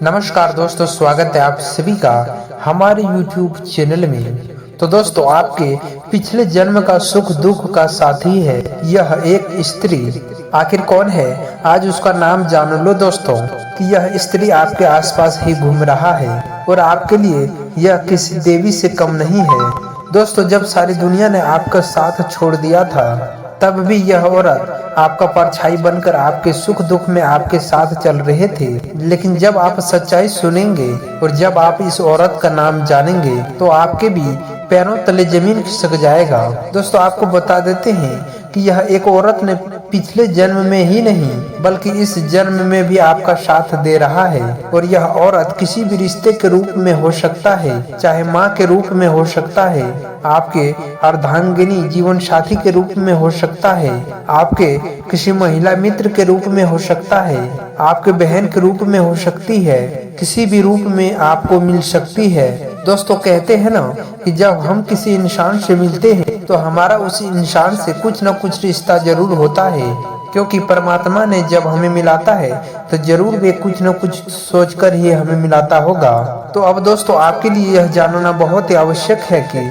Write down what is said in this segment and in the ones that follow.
नमस्कार दोस्तों, स्वागत है आप सभी का हमारे YouTube चैनल में। तो दोस्तों, आपके पिछले जन्म का सुख दुख का साथी है यह एक स्त्री। आखिर कौन है, आज उसका नाम जान लो दोस्तों। कि यह स्त्री आपके आसपास ही घूम रहा है और आपके लिए यह किसी देवी से कम नहीं है। दोस्तों, जब सारी दुनिया ने आपका साथ छोड़ दिया था तब भी यह औरत आपका परछाई बनकर आपके सुख दुख में आपके साथ चल रहे थे। लेकिन जब आप सच्चाई सुनेंगे और जब आप इस औरत का नाम जानेंगे तो आपके भी पैरों तले जमीन खिसक जाएगा। दोस्तों, आपको बता देते हैं कि यह एक औरत ने पिछले जन्म में ही नहीं बल्कि इस जन्म में भी आपका साथ दे रहा है। और यह औरत किसी भी रिश्ते के रूप में हो सकता है, चाहे माँ के रूप में हो सकता है, आपके अर्धांगिनी जीवन साथी के रूप में हो सकता है, आपके किसी महिला मित्र के रूप में हो सकता है, आपके बहन के रूप में हो सकती है, किसी भी रूप में आपको मिल सकती है। दोस्तों, कहते हैं ना कि जब हम किसी इंसान से मिलते हैं तो हमारा उस इंसान से कुछ न कुछ रिश्ता जरूर होता है, क्योंकि परमात्मा ने जब हमें मिलाता है तो जरूर वे कुछ न कुछ सोचकर ही हमें मिलाता होगा। तो अब दोस्तों, आपके लिए यह जानना बहुत ही आवश्यक है कि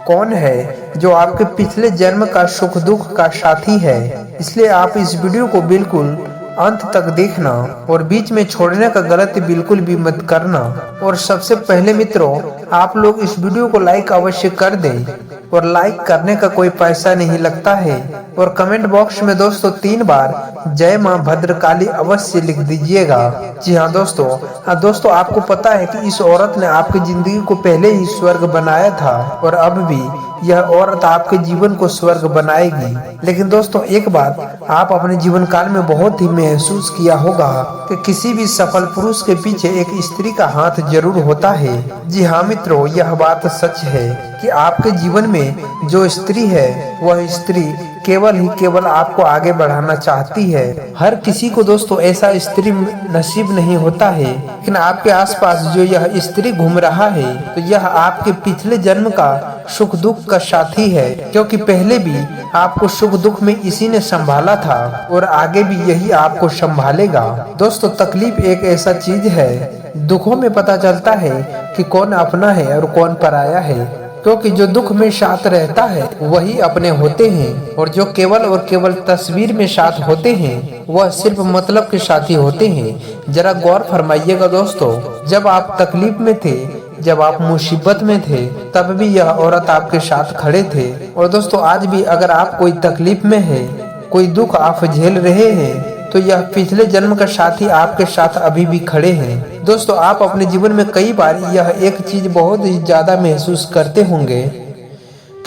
कौन है जो आपके पिछले जन्म का सुख दुख का साथी है। इसलिए आप इस वीडियो को बिल्कुल अंत तक देखना और बीच में छोड़ने का गलती बिल्कुल भी मत करना। और सबसे पहले मित्रों, आप लोग इस वीडियो को लाइक अवश्य कर दें और लाइक करने का कोई पैसा नहीं लगता है। और कमेंट बॉक्स में दोस्तों 3 बार जय मां भद्रकाली अवश्य लिख दीजिएगा। जी हाँ दोस्तों, आपको पता है कि इस औरत ने आपकी जिंदगी को पहले ही स्वर्ग बनाया था और अब भी यह औरत आपके जीवन को स्वर्ग बनाएगी। लेकिन दोस्तों, एक बात आप अपने जीवन काल में बहुत ही महसूस किया होगा कि किसी भी सफल पुरुष के पीछे एक स्त्री का हाथ जरूर होता है। जी हाँ मित्रों, यह बात सच है कि आपके जीवन में जो स्त्री है वह स्त्री केवल आपको आगे बढ़ाना चाहती है। हर किसी को दोस्तों ऐसा स्त्री नसीब नहीं होता है, लेकिन आपके आसपास जो यह स्त्री घूम रहा है तो यह आपके पिछले जन्म का सुख दुख का साथी है, क्योंकि पहले भी आपको सुख दुख में इसी ने संभाला था और आगे भी यही आपको संभालेगा। दोस्तों, तकलीफ एक ऐसा चीज है, दुखों में पता चलता है कि कौन अपना है और कौन पराया है, क्योंकि जो दुख में साथ रहता है वही अपने होते हैं और जो केवल तस्वीर में साथ होते हैं वह सिर्फ मतलब के साथी होते हैं। जरा गौर फरमाइएगा दोस्तों, जब आप तकलीफ में थे, जब आप मुसीबत में थे, तब भी यह औरत आपके साथ खड़े थे। और दोस्तों, आज भी अगर आप कोई तकलीफ में है, कोई दुख आप झेल रहे हैं, तो यह पिछले जन्म का साथी आपके साथ अभी भी खड़े हैं। दोस्तों, आप अपने जीवन में कई बार यह एक चीज बहुत ही ज्यादा महसूस करते होंगे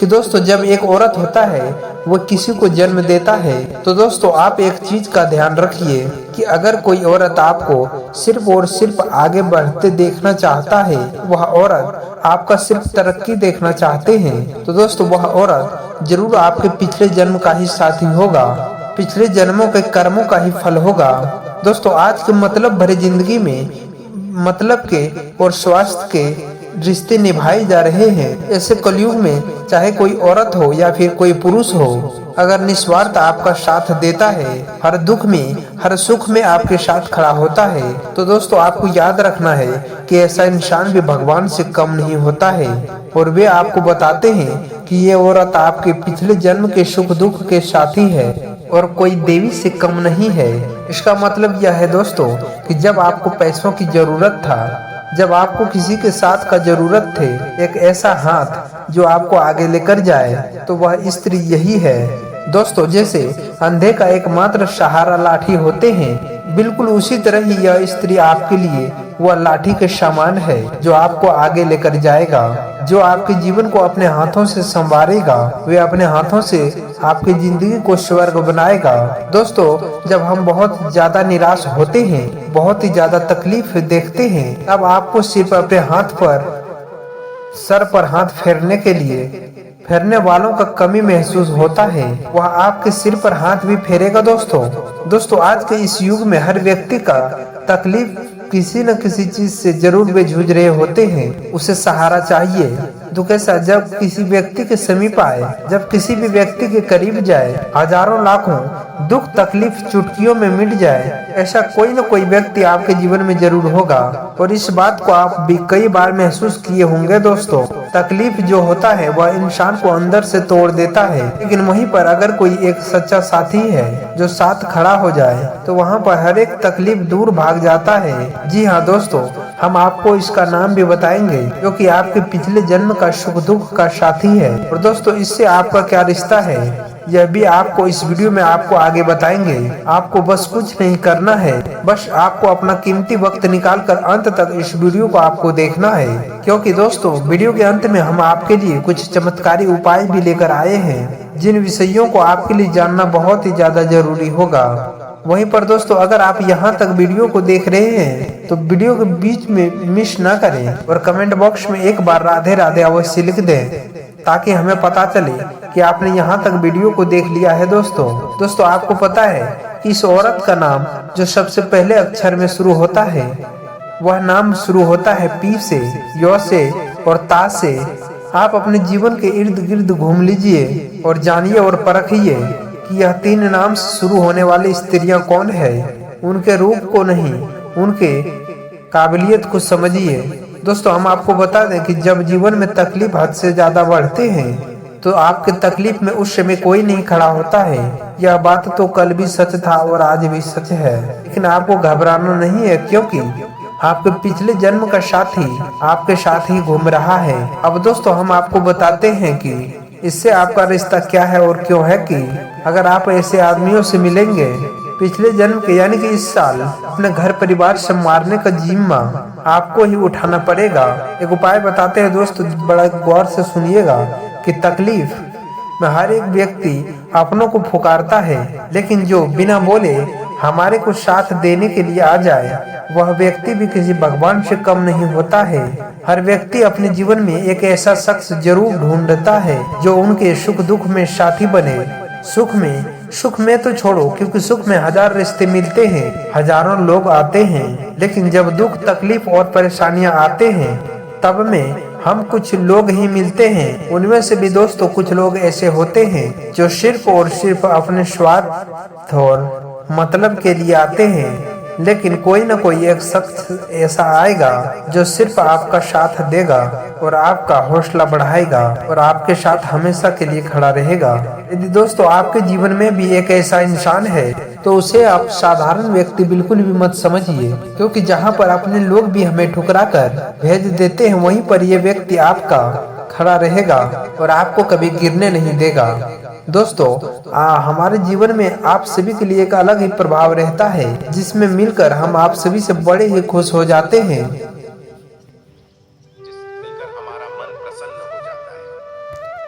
कि दोस्तों, जब एक औरत होता है वो किसी को जन्म देता है तो दोस्तों, आप एक चीज का ध्यान रखिए कि अगर कोई औरत आपको सिर्फ और सिर्फ आगे बढ़ते देखना चाहता है, वह औरत आपका सिर्फ तरक्की देखना चाहते हैं, तो दोस्तों वह औरत जरूर आपके पिछले जन्म का ही साथी होगा, पिछले जन्मों के कर्मों का ही फल होगा। दोस्तों, आज के मतलब भरे जिंदगी में मतलब के और स्वास्थ्य के रिश्ते निभाए जा रहे हैं। ऐसे कलयुग में चाहे कोई औरत हो या फिर कोई पुरुष हो, अगर निस्वार्थ आपका साथ देता है, हर दुख में हर सुख में आपके साथ खड़ा होता है, तो दोस्तों आपको याद रखना है कि ऐसा इंसान भी भगवान से कम नहीं होता है। और वे आपको बताते हैं कि ये औरत आपके पिछले जन्म के सुख दुख के साथी है और कोई देवी से कम नहीं है। इसका मतलब यह है दोस्तों कि जब आपको पैसों की जरूरत था, जब आपको किसी के साथ का जरूरत थे, एक ऐसा हाथ जो आपको आगे लेकर जाए, तो वह स्त्री यही है। दोस्तों, जैसे अंधे का एकमात्र सहारा लाठी होते हैं, बिल्कुल उसी तरह ही यह स्त्री आपके लिए वह लाठी के समान है जो आपको आगे लेकर जाएगा, जो आपके जीवन को अपने हाथों से संवारेगा, वे अपने हाथों से आपकी जिंदगी को स्वर्ग बनाएगा। दोस्तों, जब हम बहुत ज्यादा निराश होते हैं, बहुत ही ज्यादा तकलीफ देखते हैं, तब आपको सिर्फ अपने हाथ पर सर पर हाथ फेरने के लिए फेरने वालों का कमी महसूस होता है, वह आपके सिर पर हाथ भी फेरेगा। दोस्तों, आज के इस युग में हर व्यक्ति का तकलीफ किसी न किसी चीज से जरूर वे जूझ रहे होते हैं, उसे सहारा चाहिए। दुख ऐसा जब किसी व्यक्ति के समीप आए, जब किसी भी व्यक्ति के करीब जाए, हजारों लाखों दुख तकलीफ चुटकियों में मिट जाए। ऐसा कोई न कोई व्यक्ति आपके जीवन में जरूर होगा और इस बात को आप भी कई बार महसूस किए होंगे दोस्तों। तकलीफ जो होता है वह इंसान को अंदर से तोड़ देता है, लेकिन वहीं पर अगर कोई एक सच्चा साथी है जो साथ खड़ा हो जाए तो वहाँ पर हर एक तकलीफ दूर भाग जाता है। जी हाँ दोस्तों, हम आपको इसका नाम भी बताएंगे जो कि आपके पिछले जन्म का सुख दुख का साथी है। और दोस्तों, इससे आपका क्या रिश्ता है यह भी आपको इस वीडियो में आपको आगे बताएंगे। आपको बस कुछ नहीं करना है, बस आपको अपना कीमती वक्त निकाल कर अंत तक इस वीडियो को आपको देखना है, क्योंकि दोस्तों वीडियो के अंत में हम आपके लिए कुछ चमत्कारी उपाय भी लेकर आए हैं जिन विषयों को आपके लिए जानना बहुत ही ज्यादा जरूरी होगा। वहीं पर दोस्तों, अगर आप यहाँ तक वीडियो को देख रहे हैं तो वीडियो के बीच में मिस ना करें और कमेंट बॉक्स में एक बार राधे राधे अवश्य लिख दें, ताकि हमें पता चले कि आपने यहाँ तक वीडियो को देख लिया है। दोस्तों आपको पता है कि इस औरत का नाम जो सबसे पहले अक्षर में शुरू होता है वह नाम शुरू होता है पी से, यो से और ता से। आप अपने जीवन के इर्द गिर्द घूम लीजिए और जानिए और परखिए कि यह 3 नाम से शुरू होने वाली स्त्रियां कौन है। उनके रूप को नहीं, उनके काबिलियत को समझिए। दोस्तों, हम आपको बता दें कि जब जीवन में तकलीफ हद से ज्यादा बढ़ते हैं तो आपके तकलीफ में उस समय कोई नहीं खड़ा होता है। यह बात तो कल भी सच था और आज भी सच है, लेकिन आपको घबराना नहीं है, क्योंकि आपके पिछले जन्म का साथी आपके साथ ही घूम रहा है। अब दोस्तों, हम आपको बताते हैं कि इससे आपका रिश्ता क्या है और क्यों है कि अगर आप ऐसे आदमियों से मिलेंगे पिछले जन्म के, यानी कि इस साल अपने घर परिवार से मारने का जिम्मा आपको ही उठाना पड़ेगा। एक उपाय बताते हैं दोस्तों, बड़ा गौर से सुनिएगा कि तकलीफ में हर एक व्यक्ति अपनों को पुकारता है, लेकिन जो बिना बोले हमारे को साथ देने के लिए आ जाए वह व्यक्ति भी किसी भगवान से कम नहीं होता है। हर व्यक्ति अपने जीवन में एक ऐसा शख्स जरूर ढूंढता है जो उनके सुख दुख में साथी बने। सुख में तो छोड़ो, क्योंकि सुख में 1000 रिश्ते मिलते हैं, हजारों लोग आते हैं, लेकिन जब दुख तकलीफ और परेशानियां आते हैं तब में हम कुछ लोग ही मिलते हैं। उनमें से भी दोस्तों कुछ लोग ऐसे होते हैं जो सिर्फ और सिर्फ अपने स्वार्थ और मतलब के लिए आते हैं, लेकिन कोई न कोई एक शख्स ऐसा आएगा जो सिर्फ आपका साथ देगा और आपका हौसला बढ़ाएगा और आपके साथ हमेशा के लिए खड़ा रहेगा। यदि दोस्तों आपके जीवन में भी एक ऐसा इंसान है तो उसे आप साधारण व्यक्ति बिल्कुल भी मत समझिए, क्योंकि जहां पर अपने लोग भी हमें ठुकरा कर भेज देते हैं वहीं पर ये व्यक्ति आपका खड़ा रहेगा और आपको कभी गिरने नहीं देगा। दोस्तों, हमारे जीवन में आप सभी के लिए एक अलग ही प्रभाव रहता है, जिसमें मिलकर हम आप सभी से बड़े ही खुश हो जाते हैं।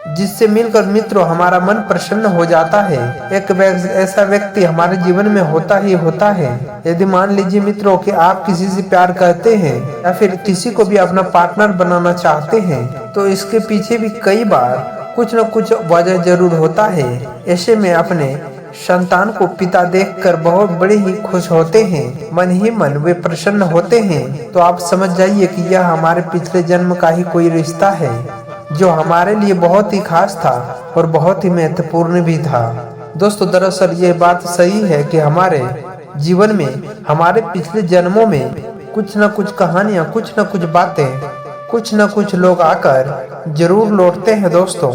जिससे मिलकर मित्रों हमारा मन प्रसन्न हो जाता है। एक ऐसा व्यक्ति हमारे जीवन में होता ही होता है। यदि मान लीजिए मित्रों कि आप किसी से प्यार करते हैं या फिर किसी को भी अपना पार्टनर बनाना चाहते हैं, तो इसके पीछे भी कई बार कुछ न कुछ वजह जरूर होता है। ऐसे में अपने संतान को पिता देखकर बहुत बड़े ही खुश होते हैं, मन ही मन वे प्रसन्न होते हैं। तो आप समझ जाइए कि यह हमारे पिछले जन्म का ही कोई रिश्ता है जो हमारे लिए बहुत ही खास था और बहुत ही महत्वपूर्ण भी था। दोस्तों, दरअसल ये बात सही है कि हमारे जीवन में हमारे पिछले जन्मों में कुछ न कुछ कहानियां, कुछ न कुछ बातें, कुछ न कुछ लोग आकर जरूर लौटते हैं। दोस्तों,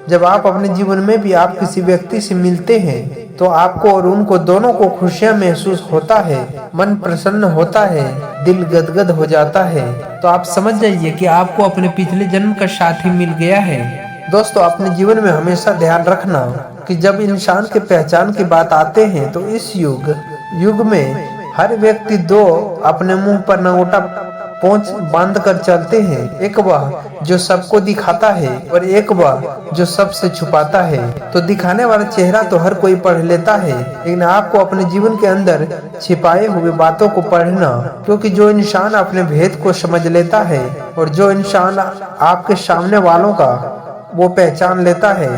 जब आप अपने जीवन में भी आप किसी व्यक्ति से मिलते हैं तो आपको और उनको दोनों को खुशियां महसूस होता है, मन प्रसन्न होता है, दिल गदगद हो जाता है। तो आप समझ जाइए कि आपको अपने पिछले जन्म का साथी मिल गया है। दोस्तों, अपने जीवन में हमेशा ध्यान रखना कि जब इंसान के पहचान की बात आते हैं तो इस युग में हर व्यक्ति 2 अपने मुंह पर नंगोटा पोंछ बांध कर चलते हैं। एक वह जो सबको दिखाता है और एक वह जो सबसे छुपाता है। तो दिखाने वाला चेहरा तो हर कोई पढ़ लेता है, लेकिन आपको अपने जीवन के अंदर छिपाए हुए बातों को पढ़ना, क्योंकि जो इंसान अपने भेद को समझ लेता है और जो इंसान आपके सामने वालों का वो पहचान लेता है,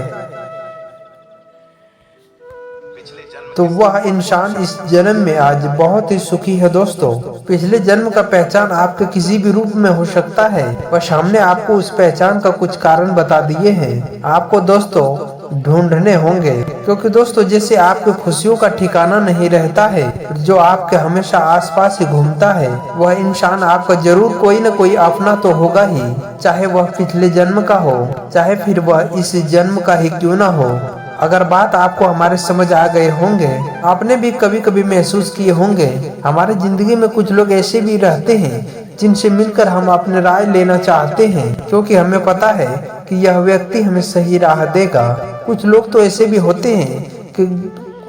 पिछले जन्म तो वह इंसान इस जन्म में आज बहुत ही सुखी है दोस्तों। पिछले जन्म का पहचान आपके किसी भी रूप में हो सकता है, बस हमने आपको उस पहचान का कुछ कारण बता दिए हैं। आपको दोस्तों ढूंढने होंगे, क्योंकि दोस्तों जैसे आपके खुशियों का ठिकाना नहीं रहता है, जो आपके हमेशा आसपास ही घूमता है, वह इंसान आपका जरूर कोई न कोई अपना तो होगा ही, चाहे वह पिछले जन्म का हो, चाहे फिर वह इस जन्म का ही क्यों ना हो। अगर बात आपको हमारे समझ आ गए होंगे, आपने भी कभी कभी महसूस किए होंगे, हमारे जिंदगी में कुछ लोग ऐसे भी रहते हैं जिनसे मिलकर हम अपनी राय लेना चाहते हैं, क्योंकि हमें पता है कि यह व्यक्ति हमें सही राह देगा। कुछ लोग तो ऐसे भी होते हैं कि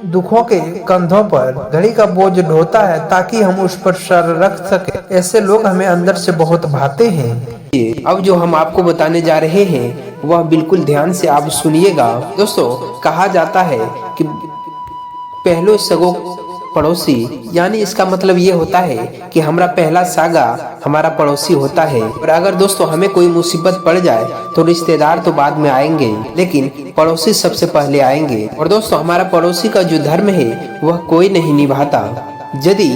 दुखों के कंधों पर घड़ी का बोझ ढोता है ताकि हम उस पर सर रख सके। ऐसे लोग हमें अंदर से बहुत भाते हैं। अब जो हम आपको बताने जा रहे हैं वह बिल्कुल ध्यान से आप सुनिएगा। दोस्तों कहा जाता है कि पहलो सगो पड़ोसी, यानी इसका मतलब ये होता है कि हमारा पहला सागा हमारा पड़ोसी होता है। और अगर दोस्तों हमें कोई मुसीबत पड़ जाए तो रिश्तेदार तो बाद में आएंगे, लेकिन पड़ोसी सबसे पहले आएंगे। और दोस्तों हमारा पड़ोसी का जो धर्म है वह कोई नहीं निभाता। यदि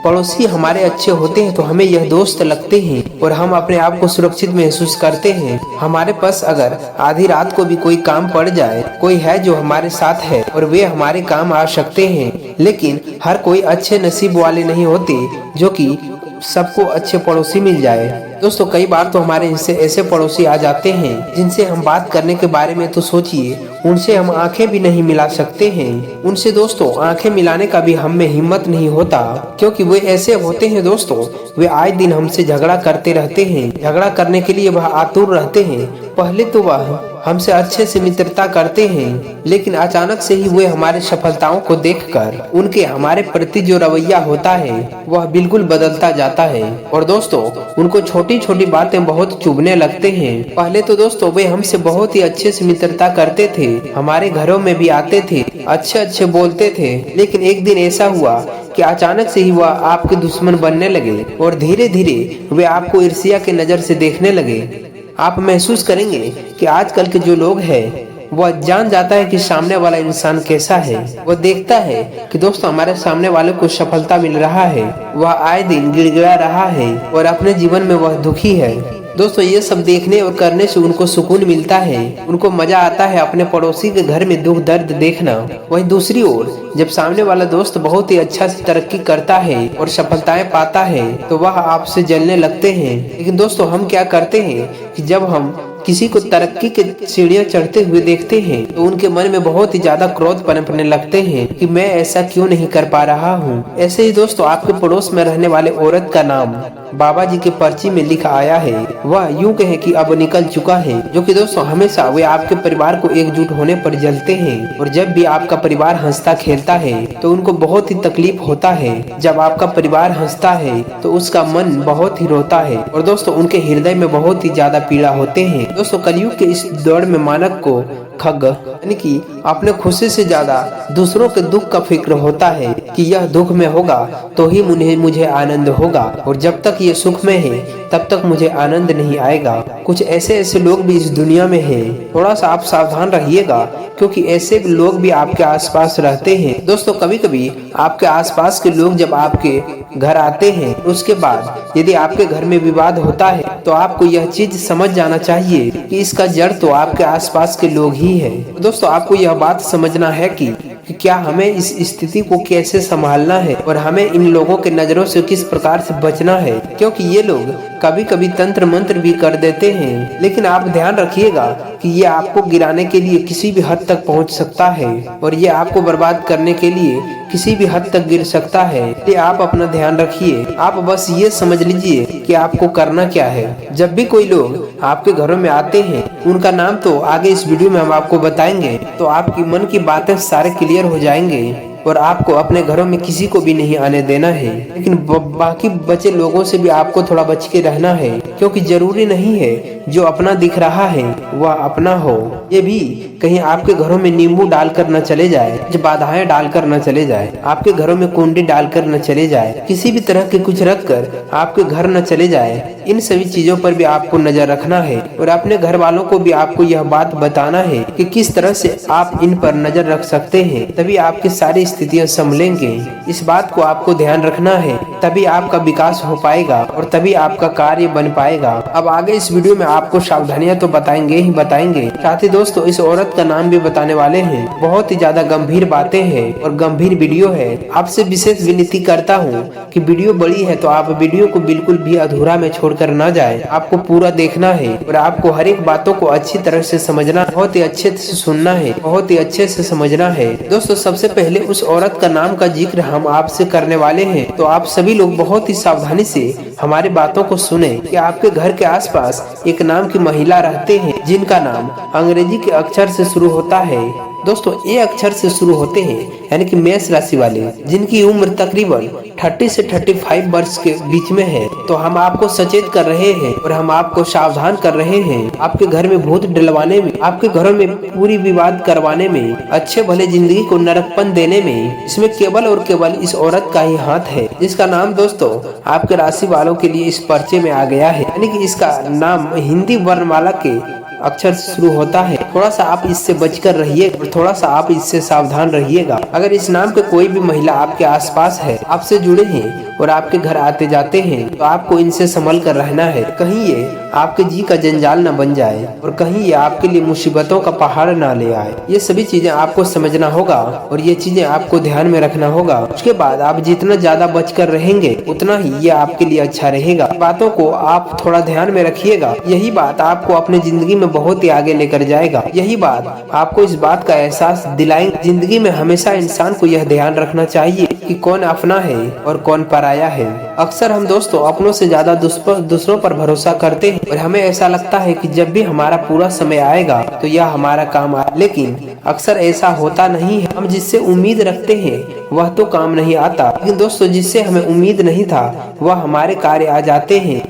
पड़ोसी हमारे अच्छे होते हैं तो हमें यह दोस्त लगते हैं और हम अपने आप को सुरक्षित महसूस करते हैं। हमारे पास अगर आधी रात को भी कोई काम पड़ जाए, कोई है जो हमारे साथ है और वे हमारे काम आ सकते हैं, लेकिन हर कोई अच्छे नसीब वाले नहीं होते जो कि सबको अच्छे पड़ोसी मिल जाए। दोस्तों कई बार तो हमारे ऐसे पड़ोसी आ जाते हैं जिनसे हम बात करने के बारे में तो सोचिए, उनसे हम आंखें भी नहीं मिला सकते हैं। उनसे दोस्तों आंखें मिलाने का भी हम में हिम्मत नहीं होता, क्योंकि वे ऐसे होते हैं दोस्तों, वे आए दिन हमसे झगड़ा करते रहते हैं। झगड़ा करने के लिए वह आतुर रहते हैं। पहले तो वह हमसे अच्छे से मित्रता करते हैं, लेकिन अचानक से ही वे हमारे सफलताओं को देखकर उनके हमारे प्रति जो रवैया होता है वह बिल्कुल बदलता जाता है। और दोस्तों उनको छोटी छोटी बातें बहुत चुभने लगते हैं। पहले तो दोस्तों वे हमसे बहुत ही अच्छे से मित्रता करते थे, हमारे घरों में भी आते थे, अच्छे अच्छे बोलते थे, लेकिन एक दिन ऐसा हुआ कि अचानक से ही वह आपके दुश्मन बनने लगे और धीरे धीरे वे आपको ईर्ष्या के नजर से देखने लगे। आप महसूस करेंगे कि आजकल के जो लोग हैं वह जान जाता है कि सामने वाला इंसान कैसा है। वह देखता है कि दोस्तों हमारे सामने वाले को सफलता मिल रहा है, वह आए दिन गिड़गिड़ा रहा है और अपने जीवन में वह दुखी है। दोस्तों ये सब देखने और करने से उनको सुकून मिलता है, उनको मजा आता है अपने पड़ोसी के घर में दुख दर्द देखना। वहीं दूसरी ओर जब सामने वाला दोस्त बहुत ही अच्छा से तरक्की करता है और सफलताएं पाता है तो वह आपसे जलने लगते हैं। लेकिन दोस्तों हम क्या करते हैं कि जब हम किसी को तरक्की के सीढ़ियां चढ़ते हुए देखते हैं तो उनके मन में बहुत ही ज्यादा क्रोध पनपने लगते हैं कि मैं ऐसा क्यों नहीं कर पा रहा हूँ। ऐसे ही दोस्तों आपके पड़ोस में रहने वाले औरत का नाम बाबा जी के पर्ची में लिखा आया है, वह यूं कहे कि अब निकल चुका है, जो कि दोस्तों हमेशा वे आपके परिवार को एकजुट होने पर जलते हैं। और जब भी आपका परिवार हंसता खेलता है तो उनको बहुत ही तकलीफ होता है। जब आपका परिवार हंसता है तो उसका मन बहुत ही रोता है और दोस्तों उनके हृदय में बहुत ही ज्यादा पीड़ा होते हैं। दोस्तों कलयुग के इस दौर में मानव को खग यानी कि अपने खुशी से ज्यादा दूसरों के दुख का फिक्र होता है कि यह दुख में होगा तो ही मुझे आनंद होगा, और जब तक ये सुख में है तब तक मुझे आनंद नहीं आएगा। कुछ ऐसे लोग भी इस दुनिया में हैं। थोड़ा सा आप सावधान रहिएगा, क्योंकि ऐसे लोग भी आपके आसपास रहते हैं। दोस्तों कभी कभी आपके आसपास के लोग जब आपके घर आते हैं, उसके बाद यदि आपके घर में विवाद होता है तो आपको यह चीज समझ जाना चाहिए कि इसका जड़ तो आपके आसपास के लोग ही है। दोस्तों आपको यह बात समझना है कि क्या हमें इस स्थिति को कैसे संभालना है और हमें इन लोगों के नजरों से किस प्रकार से बचना है, क्योंकि ये लोग कभी कभी तंत्र मंत्र भी कर देते हैं। लेकिन आप ध्यान रखिएगा कि ये आपको गिराने के लिए किसी भी हद तक पहुंच सकता है और ये आपको बर्बाद करने के लिए किसी भी हद तक गिर सकता है। इसलिए आप अपना ध्यान रखिए। आप बस ये समझ लीजिए कि आपको करना क्या है। जब भी कोई लोग आपके घरों में आते हैं, उनका नाम तो आगे इस वीडियो में हम आपको बताएंगे, तो आपकी मन की बातें सारे क्लियर हो जाएंगे और आपको अपने घरों में किसी को भी नहीं आने देना है। लेकिन बाकी बचे लोगों से भी आपको थोड़ा बच के रहना है, क्योंकि जरूरी नहीं है जो अपना दिख रहा है वह अपना हो। ये भी कहीं आपके घरों में नींबू डालकर न चले जाए, जो बाधाएं डालकर न चले जाए, आपके घरों में कुंडी डालकर न चले जाए, किसी भी तरह के कुछ रख कर आपके घर न चले जाए। इन सभी चीजों पर भी आपको नजर रखना है और अपने घर वालों को भी आपको यह बात बताना है कि किस तरह से आप इन पर नजर रख सकते हैं। तभी आपकी सारी स्थितियाँ संभलेंगे, इस बात को आपको ध्यान रखना है, तभी आपका विकास हो पाएगा और तभी आपका कार्य बन पाएगा। अब आगे इस वीडियो में आपको सावधानियां तो बताएंगे ही बताएंगे, साथ ही दोस्तों इस औरत का नाम भी बताने वाले हैं। बहुत ही ज्यादा गंभीर बातें हैं और गंभीर वीडियो है। आपसे विशेष विनती करता हूँ कि वीडियो बड़ी है तो आप वीडियो को बिल्कुल भी अधूरा में छोड़कर ना जाए, आपको पूरा देखना है और आपको हर एक बातों को अच्छी तरह से समझना, बहुत ही अच्छे से सुनना है, बहुत ही अच्छे से समझना है। दोस्तों सबसे पहले उस औरत का नाम का जिक्र हम आपसे करने वाले हैं, तो आप सभी लोग बहुत ही सावधानी से हमारी बातों को सुने कि आपके घर के आसपास एक नाम की महिला रहते हैं जिनका नाम अंग्रेजी के अक्षर से शुरू होता है। दोस्तों ए अक्षर से शुरू होते हैं, यानी कि मेष राशि वाले, जिनकी उम्र तकरीबन 30 से 35 वर्ष के बीच में है। तो हम आपको सचेत कर रहे हैं और हम आपको सावधान कर रहे हैं, आपके घर में भूत डलवाने में, आपके घरों में पूरी विवाद करवाने में, अच्छे भले जिंदगी को नरकपन देने में, इसमें केवल और केवल इस औरत का ही हाथ है, जिसका नाम दोस्तों आपके राशि वालों के लिए इस पर्चे में आ गया है। यानी कि इसका नाम हिंदी वर्णमाला के अक्षर से शुरू होता है। थोड़ा सा आप इससे बचकर रहिए और थोड़ा सा आप इससे सावधान रहिएगा। अगर इस नाम के कोई भी महिला आपके आसपास है, आपसे जुड़े हैं और आपके घर आते जाते हैं, तो आपको इनसे संभल कर रहना है। कहीं ये आपके जी का जंजाल न बन जाए और कहीं ये आपके लिए मुसीबतों का पहाड़ ना ले आए। ये सभी चीजें आपको समझना होगा और ये चीजें आपको ध्यान में रखना होगा। उसके बाद आप जितना ज्यादा बचकर रहेंगे उतना ही ये आपके लिए अच्छा रहेगा। बातों को आप थोड़ा ध्यान में रखिएगा, यही बात आपको अपने जिंदगी में बहुत ही आगे लेकर जाएगा। यही बात आपको इस बात का एहसास दिलाएंगे। जिंदगी में हमेशा इंसान को यह ध्यान रखना चाहिए कि कौन अपना है और कौन पराया है। अक्सर हम दोस्तों अपनों से ज्यादा दूसरों पर भरोसा करते हैं और हमें ऐसा लगता है कि जब भी हमारा पूरा समय आएगा तो यह हमारा काम आए, लेकिन अक्सर ऐसा होता नहीं है। हम जिससे उम्मीद रखते हैं वह तो काम नहीं आता, लेकिन दोस्तों जिससे हमें उम्मीद नहीं था वह हमारे कार्य आ जाते हैं।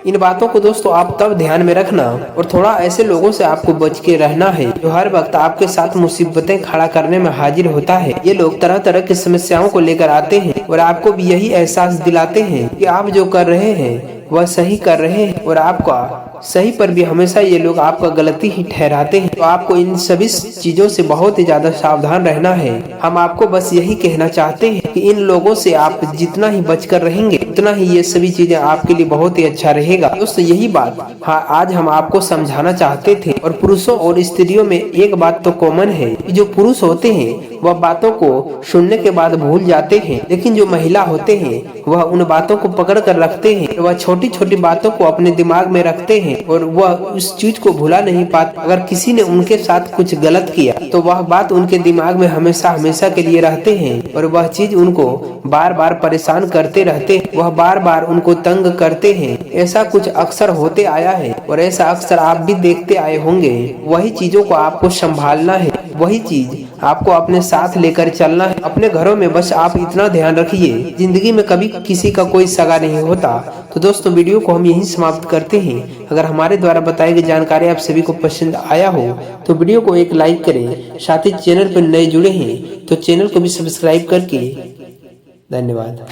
इन बातों को दोस्तों आप तब ध्यान में रखना और थोड़ा ऐसे लोगों से आपको बच के रहना है जो हर वक्त आपके साथ मुसीबतें खड़ा करने में हाजिर होता है। ये लोग तरह तरह की समस्याओं को लेकर आते हैं और आपको भी यही एहसास दिलाते हैं कि आप जो कर रहे हैं वह सही कर रहे हैं और आपका सही पर भी हमेशा ये लोग आपका गलती ही ठहराते हैं। तो आपको इन सभी चीजों से बहुत ही ज्यादा सावधान रहना है। हम आपको बस यही कहना चाहते हैं कि इन लोगों से आप जितना ही बचकर रहेंगे उतना ही ये सभी चीजें आपके लिए बहुत ही अच्छा रहेगा। दोस्तों यही बात आज हम आपको समझाना चाहते थे। और पुरुषों और स्त्रियों में एक बात तो कॉमन है कि जो पुरुष होते हैं वह बातों को सुनने के बाद भूल जाते हैं, लेकिन जो महिला होते हैं वह उन बातों को पकड़ कर रखते हैं। वह छोटी छोटी बातों को अपने दिमाग में रखते हैं और वह उस चीज को भुला नहीं पाते। अगर किसी ने उनके साथ कुछ गलत किया तो वह बात उनके दिमाग में हमेशा हमेशा के लिए रहते हैं और वह चीज उनको बार बार परेशान करते रहते हैं, वह बार बार उनको तंग करते हैं। ऐसा कुछ अक्सर होते आया है और ऐसा अक्सर आप भी देखते आए होंगे। वही चीजों को आपको संभालना है, वही चीज आपको अपने साथ लेकर चलना है। अपने घरों में बस आप इतना ध्यान रखिए, जिंदगी में कभी किसी का कोई सगा नहीं होता। तो दोस्तों वीडियो को हम यहीं समाप्त करते हैं। अगर हमारे द्वारा बताई गई जानकारी आप सभी को पसंद आया हो तो वीडियो को एक लाइक करें, साथ ही चैनल पर नए जुड़े हैं तो चैनल को भी सब्सक्राइब करके धन्यवाद।